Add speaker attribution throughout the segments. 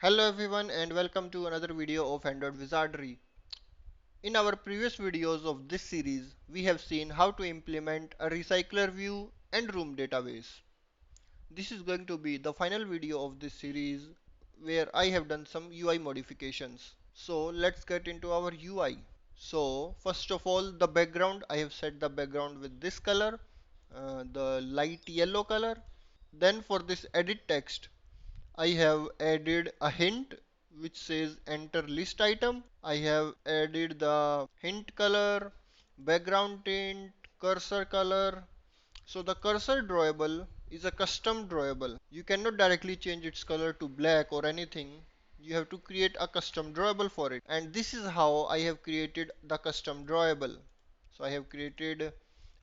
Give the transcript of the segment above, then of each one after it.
Speaker 1: Hello everyone and welcome to another video of Android Wizardry. In our previous videos of this series, we have seen how to implement a RecyclerView and room database. This is going to be the final video of this series where I have done some UI modifications. So let's get into our UI. So first of all, the background, I have set the background with this color, the light yellow color. Then for this edit text, I have added a hint which says enter list item. I have added the hint color, background tint, cursor color. So the cursor drawable is a custom drawable. You cannot directly change its color to black or anything. You have to create a custom drawable for it. And this is how I have created the custom drawable. So I have created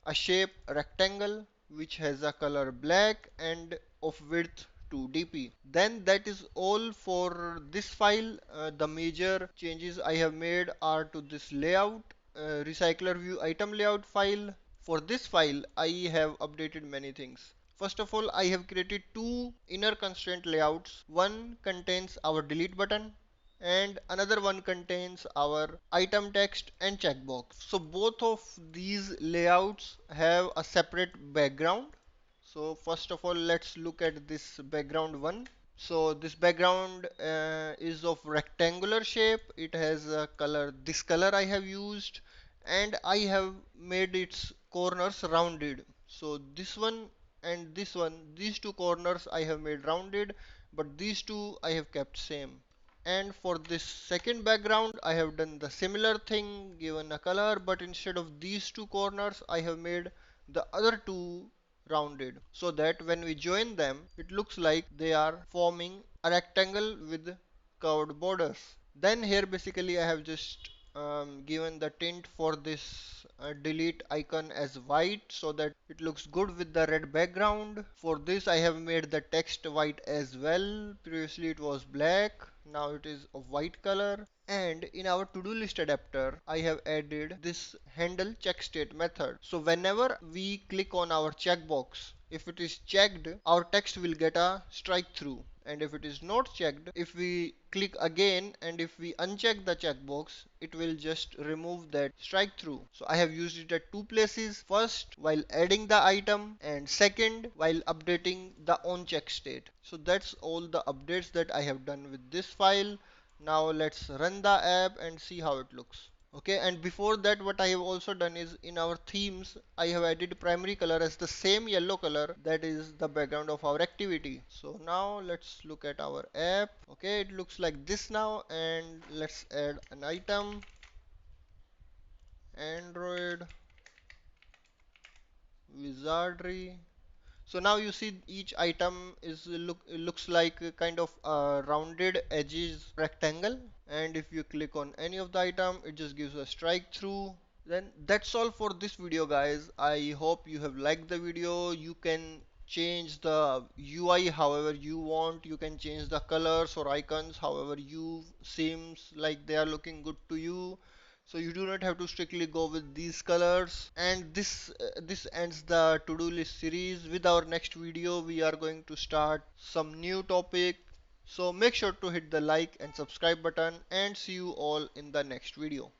Speaker 1: a shape rectangle which has a color black and of width 2 dp. Then that is all for this file. The major changes I have made are to this layout, recycler view item layout file. For this file I have updated many things. First of all, I have created two inner constraint layouts. One contains our delete button and another one contains our item text and checkbox. So both of these layouts have a separate background. So first of all, let's look at this background one. So this background is of rectangular shape. It has a color, this color I have used, and I have made its corners rounded. So this one and this one, these two corners I have made rounded, but these two I have kept same. And for this second background, I have done the similar thing, given a color, but instead of these two corners, I have made the other two rounded, so that when we join them, it looks like they are forming a rectangle with curved borders. Then here basically I have just given the tint for this delete icon as white so that it looks good with the red background. For this I have made the text white as well. Previously it was black, now it is of white color. And in our to-do list adapter, I have added this handle check state method. So whenever we click on our checkbox, if it is checked, our text will get a strike through. And if it is not checked, if we click again and if we uncheck the checkbox, it will just remove that strike through. So I have used it at two places. First, while adding the item, and second, while updating the on check state. So that's all the updates that I have done with this file. Now let's run the app and see how it looks. Okay, and before that what I have also done is in our themes I have added primary color as the same yellow color that is the background of our activity. So now let's look at our app. Okay, it looks like this now, and let's add an item, Android Wizardry. So now you see each item is looks like a kind of a rounded edges rectangle, and if you click on any of the item it just gives a strike through. Then that's all for this video guys. I hope you have liked the video. You can change the UI however you want. You can change the colors or icons however you seems like they are looking good to you. So you do not have to strictly go with these colors. And this ends the to-do list series. With our next video we are going to start some new topic. So make sure to hit the like and subscribe button, and see you all in the next video.